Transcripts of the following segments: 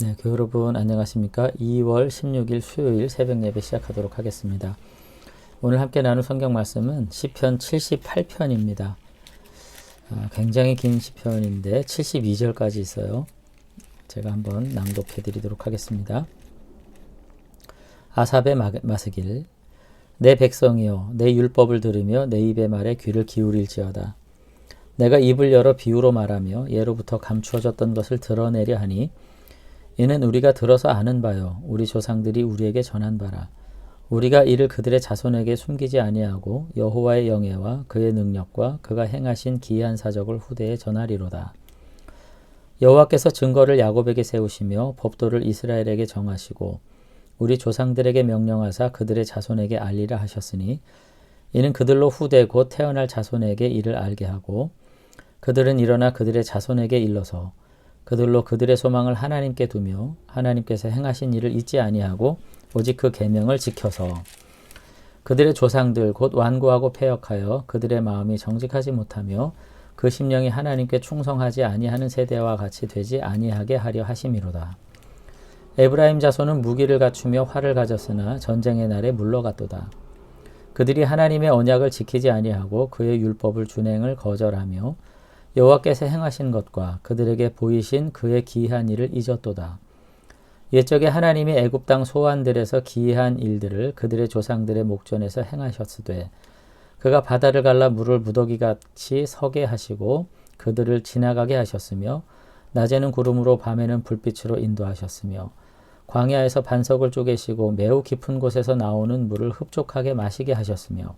네, 교회 여러분 안녕하십니까? 2월 16일 수요일 새벽 예배 시작하도록 하겠습니다. 오늘 함께 나눌 성경 말씀은 시편 78편입니다. 굉장히 긴 시편인데 72절까지 있어요. 제가 한번 낭독해 드리도록 하겠습니다. 아삽의 마스길. 내 백성이여 내 율법을 들으며 내 입의 말에 귀를 기울일지어다. 내가 입을 열어 비유로 말하며 예로부터 감추어졌던 것을 드러내려 하니 이는 우리가 들어서 아는 바요 우리 조상들이 우리에게 전한 바라. 우리가 이를 그들의 자손에게 숨기지 아니하고 여호와의 영예와 그의 능력과 그가 행하신 기이한 사적을 후대에 전하리로다. 여호와께서 증거를 야곱에게 세우시며 법도를 이스라엘에게 정하시고 우리 조상들에게 명령하사 그들의 자손에게 알리라 하셨으니 이는 그들로 후대 곧 태어날 자손에게 이를 알게 하고 그들은 일어나 그들의 자손에게 일러서 그들로 그들의 소망을 하나님께 두며 하나님께서 행하신 일을 잊지 아니하고 오직 그 계명을 지켜서 그들의 조상들 곧 완고하고 패역하여 그들의 마음이 정직하지 못하며 그 심령이 하나님께 충성하지 아니하는 세대와 같이 되지 아니하게 하려 하심이로다. 에브라임 자손은 무기를 갖추며 활을 가졌으나 전쟁의 날에 물러갔도다. 그들이 하나님의 언약을 지키지 아니하고 그의 율법을 준행을 거절하며 여호와께서 행하신 것과 그들에게 보이신 그의 기이한 일을 잊었도다. 옛적에 하나님이 애굽 땅 소환들에서 기이한 일들을 그들의 조상들의 목전에서 행하셨으되 그가 바다를 갈라 물을 무더기같이 서게 하시고 그들을 지나가게 하셨으며 낮에는 구름으로 밤에는 불빛으로 인도하셨으며 광야에서 반석을 쪼개시고 매우 깊은 곳에서 나오는 물을 흡족하게 마시게 하셨으며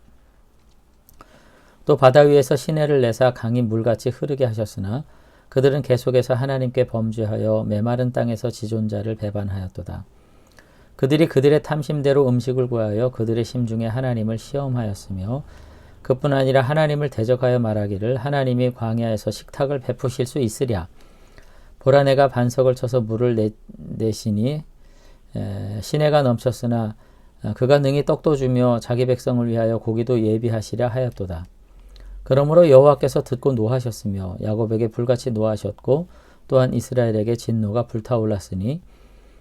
또 바다 위에서 시내를 내사 강이 물같이 흐르게 하셨으나 그들은 계속해서 하나님께 범죄하여 메마른 땅에서 지존자를 배반하였도다. 그들이 그들의 탐심대로 음식을 구하여 그들의 심중에 하나님을 시험하였으며 그뿐 아니라 하나님을 대적하여 말하기를 하나님이 광야에서 식탁을 베푸실 수 있으랴. 보라 내가 반석을 쳐서 물을 내시니 시내가 넘쳤으나 그가 능히 떡도 주며 자기 백성을 위하여 고기도 예비하시랴 하였도다. 그러므로 여호와께서 듣고 노하셨으며 야곱에게 불같이 노하셨고 또한 이스라엘에게 진노가 불타올랐으니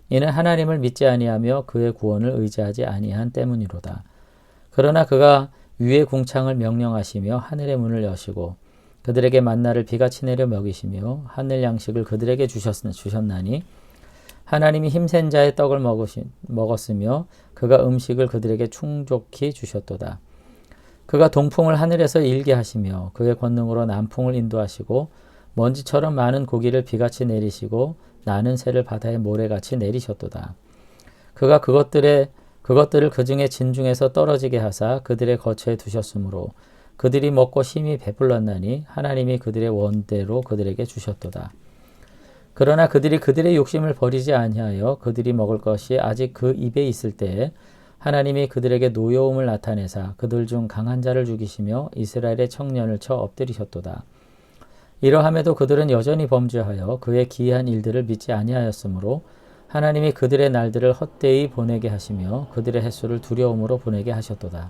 이는 하나님을 믿지 아니하며 그의 구원을 의지하지 아니한 때문이로다. 그러나 그가 위의 궁창을 명령하시며 하늘의 문을 여시고 그들에게 만나를 비같이 내려 먹이시며 하늘 양식을 그들에게 주셨나니 하나님이 힘센 자의 떡을 먹었으며 그가 음식을 그들에게 충족히 주셨도다. 그가 동풍을 하늘에서 일게 하시며 그의 권능으로 남풍을 인도하시고 먼지처럼 많은 고기를 비같이 내리시고 나는 새를 바다의 모래같이 내리셨도다. 그가 그것들을 그 중에 진중에서 떨어지게 하사 그들의 거처에 두셨으므로 그들이 먹고 심히 배불렀나니 하나님이 그들의 원대로 그들에게 주셨도다. 그러나 그들이 그들의 욕심을 버리지 아니하여 그들이 먹을 것이 아직 그 입에 있을 때에 하나님이 그들에게 노여움을 나타내사 그들 중 강한 자를 죽이시며 이스라엘의 청년을 쳐 엎드리셨도다. 이러함에도 그들은 여전히 범죄하여 그의 기이한 일들을 믿지 아니하였으므로 하나님이 그들의 날들을 헛되이 보내게 하시며 그들의 횟수를 두려움으로 보내게 하셨도다.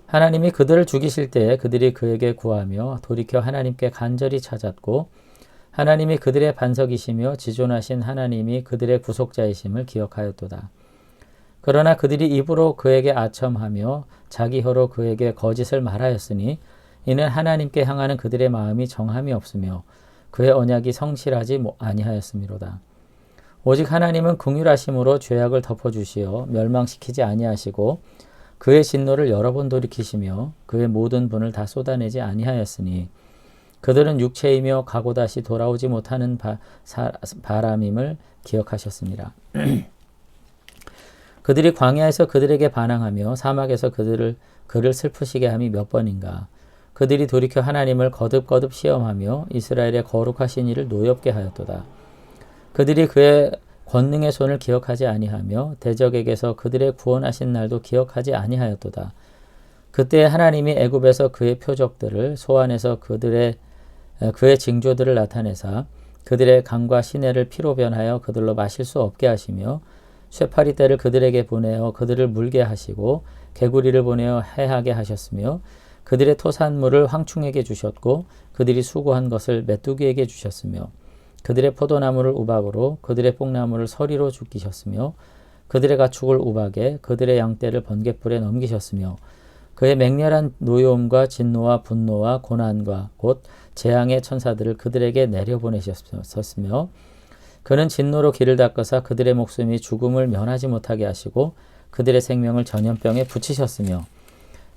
하나님이 그들을 죽이실 때에 그들이 그에게 구하며 돌이켜 하나님께 간절히 찾았고 하나님이 그들의 반석이시며 지존하신 하나님이 그들의 구속자이심을 기억하였도다. 그러나 그들이 입으로 그에게 아첨하며 자기 혀로 그에게 거짓을 말하였으니 이는 하나님께 향하는 그들의 마음이 정함이 없으며 그의 언약이 성실하지 아니하였음이로다. 오직 하나님은 긍휼하심으로 죄악을 덮어주시어 멸망시키지 아니하시고 그의 진노를 여러 번 돌이키시며 그의 모든 분을 다 쏟아내지 아니하였으니 그들은 육체이며 가고 다시 돌아오지 못하는 바람임을 기억하셨습니다. 그들이 광야에서 그들에게 반항하며 사막에서 그를 슬프시게 함이 몇 번인가. 그들이 돌이켜 하나님을 거듭거듭 시험하며 이스라엘의 거룩하신 이를 노엽게 하였도다. 그들이 그의 권능의 손을 기억하지 아니하며 대적에게서 그들의 구원하신 날도 기억하지 아니하였도다. 그때 하나님이 애굽에서 그의 표적들을 소환해서 그의 징조들을 나타내사 그들의 강과 시내를 피로 변하여 그들로 마실 수 없게 하시며 쇠파리 떼를 그들에게 보내어 그들을 물게 하시고 개구리를 보내어 해하게 하셨으며 그들의 토산물을 황충에게 주셨고 그들이 수고한 것을 메뚜기에게 주셨으며 그들의 포도나무를 우박으로 그들의 뽕나무를 서리로 죽이셨으며 그들의 가축을 우박에 그들의 양떼를 번갯불에 넘기셨으며 그의 맹렬한 노여움과 진노와 분노와 고난과 곧 재앙의 천사들을 그들에게 내려보내셨으며 그는 진노로 길을 닦으사 그들의 목숨이 죽음을 면하지 못하게 하시고 그들의 생명을 전염병에 붙이셨으며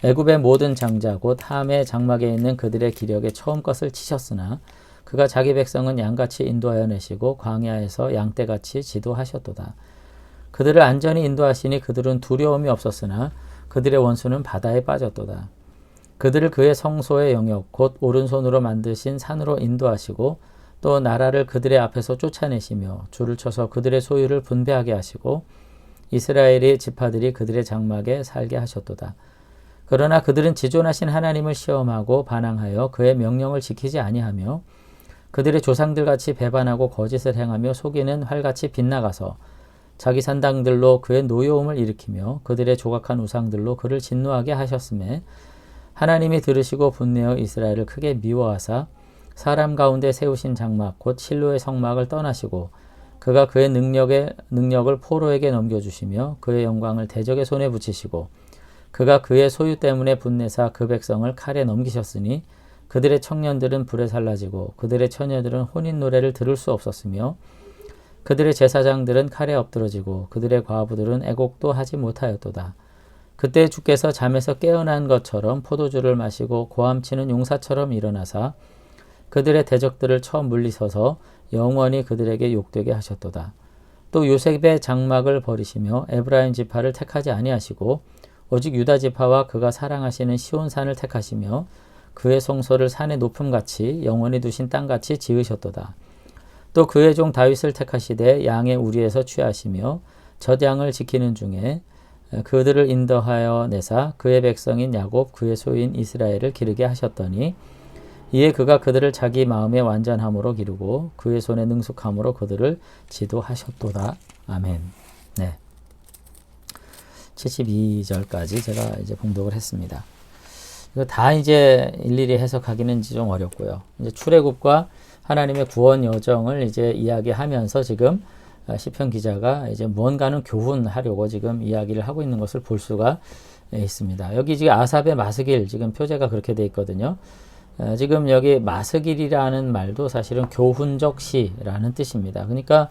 애굽의 모든 장자 곧 함의 장막에 있는 그들의 기력에 처음 것을 치셨으나 그가 자기 백성은 양같이 인도하여 내시고 광야에서 양떼같이 지도하셨도다. 그들을 안전히 인도하시니 그들은 두려움이 없었으나 그들의 원수는 바다에 빠졌도다. 그들을 그의 성소의 영역 곧 오른손으로 만드신 산으로 인도하시고 또 나라를 그들의 앞에서 쫓아내시며 줄을 쳐서 그들의 소유를 분배하게 하시고 이스라엘의 지파들이 그들의 장막에 살게 하셨도다. 그러나 그들은 지존하신 하나님을 시험하고 반항하여 그의 명령을 지키지 아니하며 그들의 조상들같이 배반하고 거짓을 행하며 속이는 활같이 빗나가서 자기 산당들로 그의 노여움을 일으키며 그들의 조각한 우상들로 그를 진노하게 하셨음에 하나님이 들으시고 분내어 이스라엘을 크게 미워하사 사람 가운데 세우신 장막 곧 실로의 성막을 떠나시고 그가 그의 능력을 포로에게 넘겨주시며 그의 영광을 대적의 손에 붙이시고 그가 그의 소유 때문에 분내사 그 백성을 칼에 넘기셨으니 그들의 청년들은 불에 살라지고 그들의 처녀들은 혼인 노래를 들을 수 없었으며 그들의 제사장들은 칼에 엎드러지고 그들의 과부들은 애곡도 하지 못하였도다. 그때 주께서 잠에서 깨어난 것처럼 포도주를 마시고 고함치는 용사처럼 일어나사 그들의 대적들을 쳐 물리서서 영원히 그들에게 욕되게 하셨도다. 또 요셉의 장막을 버리시며 에브라임 지파를 택하지 아니하시고 오직 유다 지파와 그가 사랑하시는 시온산을 택하시며 그의 성소를 산의 높음같이 영원히 두신 땅같이 지으셨도다. 또 그의 종 다윗을 택하시되 양의 우리에서 취하시며 젖양을 지키는 중에 그들을 인도하여 내사 그의 백성인 야곱 그의 소유인 이스라엘을 기르게 하셨더니 이에 그가 그들을 자기 마음의 완전함으로 기르고 그의 손의 능숙함으로 그들을 지도하셨도다. 아멘. 네. 72절까지 제가 이제 봉독을 했습니다. 이거 다 이제 일일이 해석하기는 좀 어렵고요. 이제 출애굽과 하나님의 구원 여정을 이제 이야기하면서 지금 시편 기자가 이제 뭔가는 교훈하려고 지금 이야기를 하고 있는 것을 볼 수가 있습니다. 여기 지금 아삽의 마스길 지금 표제가 그렇게 돼 있거든요. 지금 여기 마스길이라는 말도 사실은 교훈적 시라는 뜻입니다. 그러니까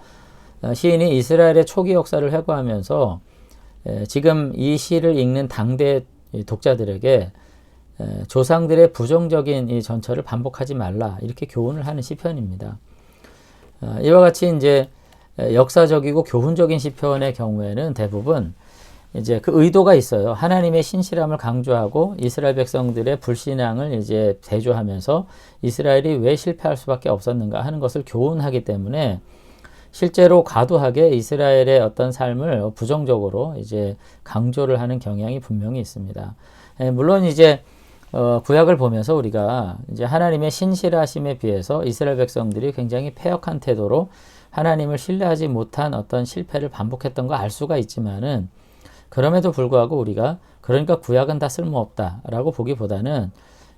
시인이 이스라엘의 초기 역사를 회고하면서 지금 이 시를 읽는 당대 독자들에게 조상들의 부정적인 이 전철을 반복하지 말라 이렇게 교훈을 하는 시편입니다. 이와 같이 이제 역사적이고 교훈적인 시편의 경우에는 대부분 이제 그 의도가 있어요. 하나님의 신실함을 강조하고 이스라엘 백성들의 불신앙을 이제 대조하면서 이스라엘이 왜 실패할 수밖에 없었는가 하는 것을 교훈하기 때문에 실제로 과도하게 이스라엘의 어떤 삶을 부정적으로 이제 강조를 하는 경향이 분명히 있습니다. 물론 이제 구약을 보면서 우리가 이제 하나님의 신실하심에 비해서 이스라엘 백성들이 굉장히 패역한 태도로 하나님을 신뢰하지 못한 어떤 실패를 반복했던 거 알 수가 있지만은 그럼에도 불구하고 우리가 그러니까 구약은 다 쓸모없다라고 보기보다는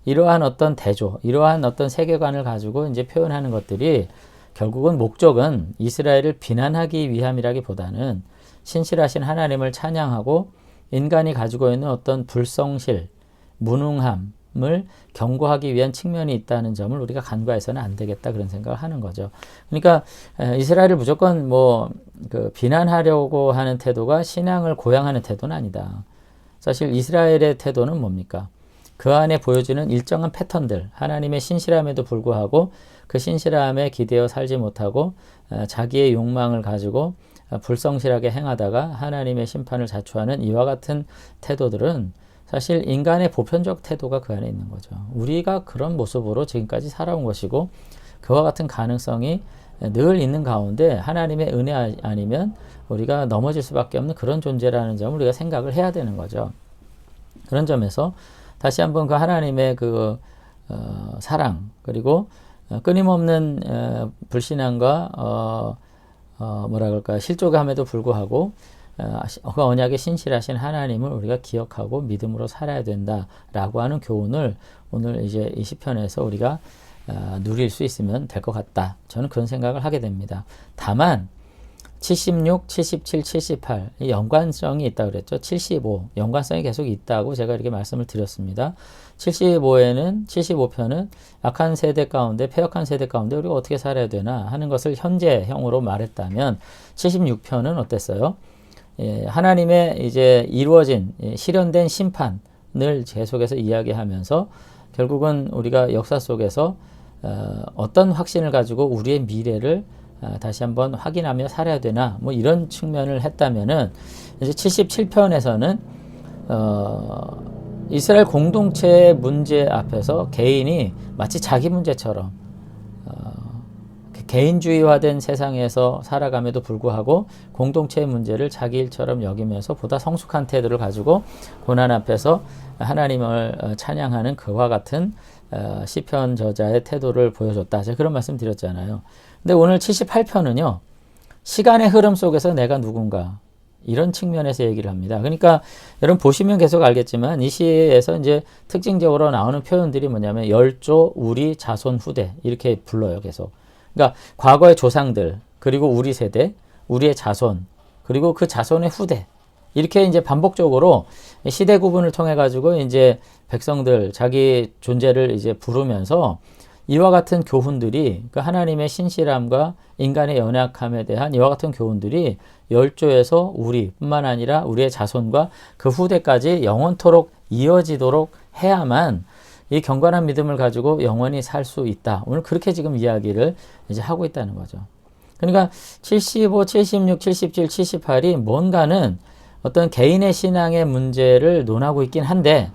이러한 어떤 대조, 이러한 어떤 세계관을 가지고 이제 표현하는 것들이 결국은 목적은 이스라엘을 비난하기 위함이라기보다는 신실하신 하나님을 찬양하고 인간이 가지고 있는 어떤 불성실, 무능함을 경고하기 위한 측면이 있다는 점을 우리가 간과해서는 안 되겠다 그런 생각을 하는 거죠. 그러니까 이스라엘을 무조건 비난하려고 하는 태도가 신앙을 고양하는 태도는 아니다. 사실 이스라엘의 태도는 뭡니까? 그 안에 보여지는 일정한 패턴들, 하나님의 신실함에도 불구하고 그 신실함에 기대어 살지 못하고 자기의 욕망을 가지고 불성실하게 행하다가 하나님의 심판을 자초하는 이와 같은 태도들은 사실 인간의 보편적 태도가 그 안에 있는 거죠. 우리가 그런 모습으로 지금까지 살아온 것이고 그와 같은 가능성이 늘 있는 가운데 하나님의 은혜 아니면 우리가 넘어질 수밖에 없는 그런 존재라는 점을 우리가 생각을 해야 되는 거죠. 그런 점에서 다시 한번 그 하나님의 사랑 그리고 끊임없는 불신앙과 실족함에도 불구하고 그 언약에 신실하신 하나님을 우리가 기억하고 믿음으로 살아야 된다라고 하는 교훈을 오늘 이제 이 시편에서 우리가 누릴 수 있으면 될 것 같다. 저는 그런 생각을 하게 됩니다. 다만 76, 77, 78 연관성이 있다고 그랬죠. 75 연관성이 계속 있다고 제가 이렇게 말씀을 드렸습니다. 75편은 악한 세대 가운데, 패역한 세대 가운데 우리가 어떻게 살아야 되나 하는 것을 현재형으로 말했다면 76편은 어땠어요? 하나님의 이제 이루어진 실현된 심판을 계속해서 이야기하면서 결국은 우리가 역사 속에서 어떤 확신을 가지고 우리의 미래를 다시 한번 확인하며 살아야 되나 뭐 이런 측면을 했다면은 이제 77편에서는 이스라엘 공동체의 문제 앞에서 개인이 마치 자기 문제처럼 개인주의화된 세상에서 살아감에도 불구하고 공동체의 문제를 자기 일처럼 여기면서 보다 성숙한 태도를 가지고 고난 앞에서 하나님을 찬양하는 그와 같은 시편 저자의 태도를 보여줬다. 제가 그런 말씀 드렸잖아요. 근데 오늘 78편은요. 시간의 흐름 속에서 내가 누군가 이런 측면에서 얘기를 합니다. 그러니까 여러분 보시면 계속 알겠지만 이 시에서 이제 특징적으로 나오는 표현들이 뭐냐면 열조, 우리, 자손, 후대 이렇게 불러요. 계속. 그러니까 과거의 조상들, 그리고 우리 세대, 우리의 자손, 그리고 그 자손의 후대. 이렇게 이제 반복적으로 시대 구분을 통해 가지고 이제 백성들 자기 존재를 이제 부르면서 이와 같은 교훈들이 그 하나님의 신실함과 인간의 연약함에 대한 이와 같은 교훈들이 열조에서 우리뿐만 아니라 우리의 자손과 그 후대까지 영원토록 이어지도록 해야만 이 경건한 믿음을 가지고 영원히 살 수 있다. 오늘 그렇게 지금 이야기를 이제 하고 있다는 거죠. 그러니까 75, 76, 77, 78이 뭔가는 어떤 개인의 신앙의 문제를 논하고 있긴 한데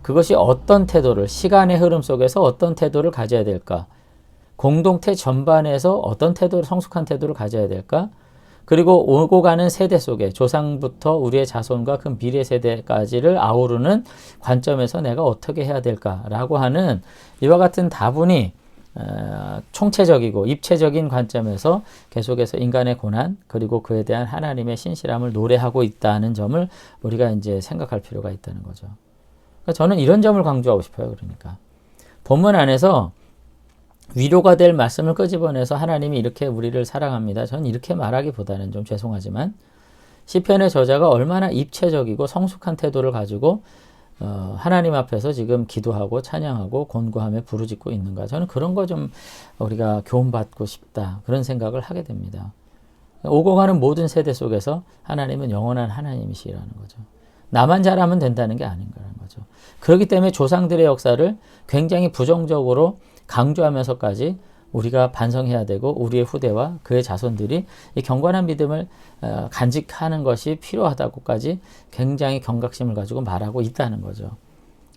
그것이 어떤 태도를 시간의 흐름 속에서 어떤 태도를 가져야 될까? 공동체 전반에서 어떤 태도를 성숙한 태도를 가져야 될까? 그리고 오고 가는 세대 속에 조상부터 우리의 자손과 그 미래 세대까지를 아우르는 관점에서 내가 어떻게 해야 될까라고 하는 이와 같은 다분히 총체적이고 입체적인 관점에서 계속해서 인간의 고난 그리고 그에 대한 하나님의 신실함을 노래하고 있다는 점을 우리가 이제 생각할 필요가 있다는 거죠. 그러니까 저는 이런 점을 강조하고 싶어요. 그러니까 본문 안에서 위로가 될 말씀을 끄집어내서 하나님이 이렇게 우리를 사랑합니다. 저는 이렇게 말하기보다는 좀 죄송하지만 시편의 저자가 얼마나 입체적이고 성숙한 태도를 가지고 하나님 앞에서 지금 기도하고 찬양하고 곤고하며 부르짖고 있는가. 저는 그런 거 좀 우리가 교훈받고 싶다. 그런 생각을 하게 됩니다. 오고 가는 모든 세대 속에서 하나님은 영원한 하나님이시라는 거죠. 나만 잘하면 된다는 게 아닌 거라는 거죠. 그렇기 때문에 조상들의 역사를 굉장히 부정적으로 강조하면서까지 우리가 반성해야 되고 우리의 후대와 그의 자손들이 이 경건한 믿음을 간직하는 것이 필요하다고까지 굉장히 경각심을 가지고 말하고 있다는 거죠.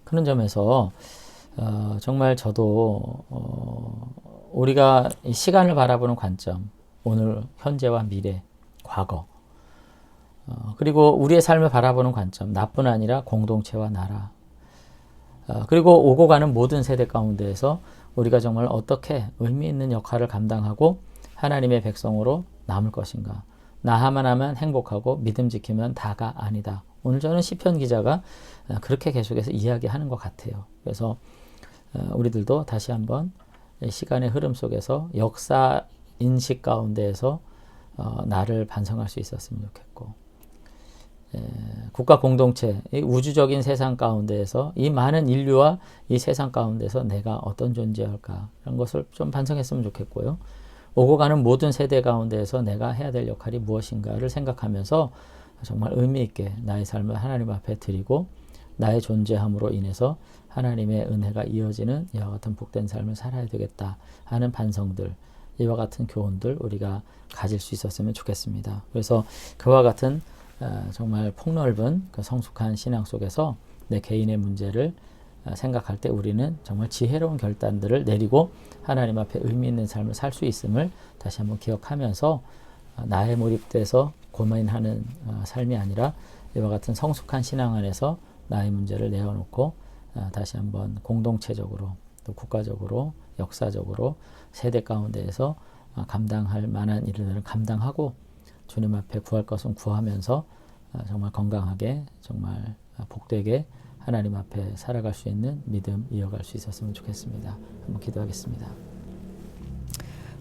그런 점에서 정말 저도 우리가 이 시간을 바라보는 관점, 오늘, 현재와 미래, 과거 그리고 우리의 삶을 바라보는 관점, 나뿐 아니라 공동체와 나라 그리고 오고 가는 모든 세대 가운데에서 우리가 정말 어떻게 의미 있는 역할을 감당하고 하나님의 백성으로 남을 것인가. 나만 하면 행복하고 믿음 지키면 다가 아니다. 오늘 저는 시편 기자가 그렇게 계속해서 이야기하는 것 같아요. 그래서 우리들도 다시 한번 시간의 흐름 속에서 역사 인식 가운데에서 나를 반성할 수 있었으면 좋겠고 국가 공동체, 이 우주적인 세상 가운데에서 이 많은 인류와 이 세상 가운데서 내가 어떤 존재일까 이런 것을 좀 반성했으면 좋겠고요. 오고 가는 모든 세대 가운데에서 내가 해야 될 역할이 무엇인가를 생각하면서 정말 의미 있게 나의 삶을 하나님 앞에 드리고 나의 존재함으로 인해서 하나님의 은혜가 이어지는 이와 같은 복된 삶을 살아야 되겠다 하는 반성들, 이와 같은 교훈들 우리가 가질 수 있었으면 좋겠습니다. 그래서 그와 같은 정말 폭넓은 그 성숙한 신앙 속에서 내 개인의 문제를 생각할 때 우리는 정말 지혜로운 결단들을 내리고 하나님 앞에 의미 있는 삶을 살 수 있음을 다시 한번 기억하면서 나에 몰입돼서 고민하는 삶이 아니라 이와 같은 성숙한 신앙 안에서 나의 문제를 내어놓고 다시 한번 공동체적으로 또 국가적으로 역사적으로 세대 가운데에서 감당할 만한 일들을 감당하고 주님 앞에 구할 것은 구하면서 정말 건강하게 정말 복되게 하나님 앞에 살아갈 수 있는 믿음 이어갈 수 있었으면 좋겠습니다. 한번 기도하겠습니다.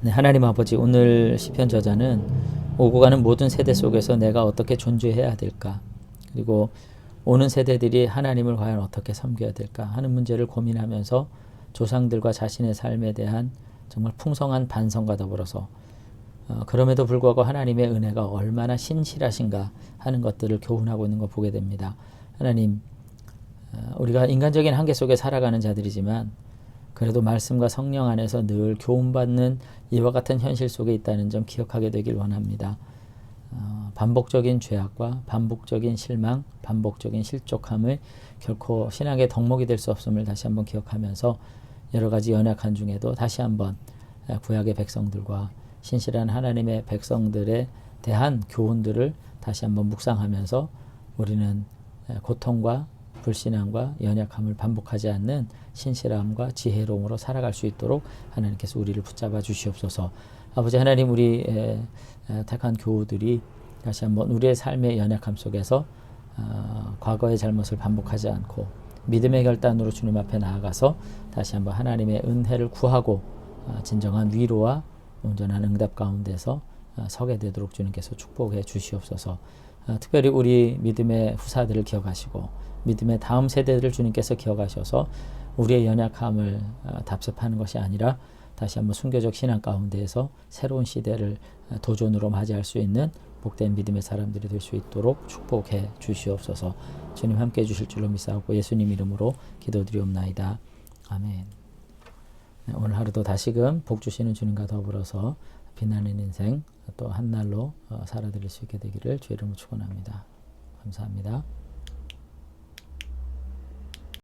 네, 하나님 아버지, 오늘 시편 저자는 오고 가는 모든 세대 속에서 내가 어떻게 존재해야 될까, 그리고 오는 세대들이 하나님을 과연 어떻게 섬겨야 될까 하는 문제를 고민하면서 조상들과 자신의 삶에 대한 정말 풍성한 반성과 더불어서 그럼에도 불구하고 하나님의 은혜가 얼마나 신실하신가 하는 것들을 교훈하고 있는 거 보게 됩니다. 하나님, 우리가 인간적인 한계 속에 살아가는 자들이지만 그래도 말씀과 성령 안에서 늘 교훈받는 이와 같은 현실 속에 있다는 점 기억하게 되길 원합니다. 반복적인 죄악과 반복적인 실망, 반복적인 실족함을 결코 신앙의 덕목이 될 수 없음을 다시 한번 기억하면서 여러 가지 연약한 중에도 다시 한번 구약의 백성들과 신실한 하나님의 백성들에 대한 교훈들을 다시 한번 묵상하면서 우리는 고통과 불신앙과 연약함을 반복하지 않는 신실함과 지혜로움으로 살아갈 수 있도록 하나님께서 우리를 붙잡아 주시옵소서. 아버지 하나님, 우리 택한 교우들이 다시 한번 우리의 삶의 연약함 속에서 과거의 잘못을 반복하지 않고 믿음의 결단으로 주님 앞에 나아가서 다시 한번 하나님의 은혜를 구하고 진정한 위로와 온전한 응답 가운데서 서게 되도록 주님께서 축복해 주시옵소서. 특별히 우리 믿음의 후사들을 기억하시고 믿음의 다음 세대들을 주님께서 기억하셔서 우리의 연약함을 답습하는 것이 아니라 다시 한번 순교적 신앙 가운데에서 새로운 시대를 도전으로 맞이할 수 있는 복된 믿음의 사람들이 될 수 있도록 축복해 주시옵소서. 주님 함께 해주실 줄로 믿사옵고 예수님 이름으로 기도드리옵나이다. 아멘. 오늘 하루도 다시금 복 주시는 주님과 더불어서 빛나는 인생 또 한날로 살아드릴 수 있게 되기를 주의 이름으로 축원합니다. 감사합니다.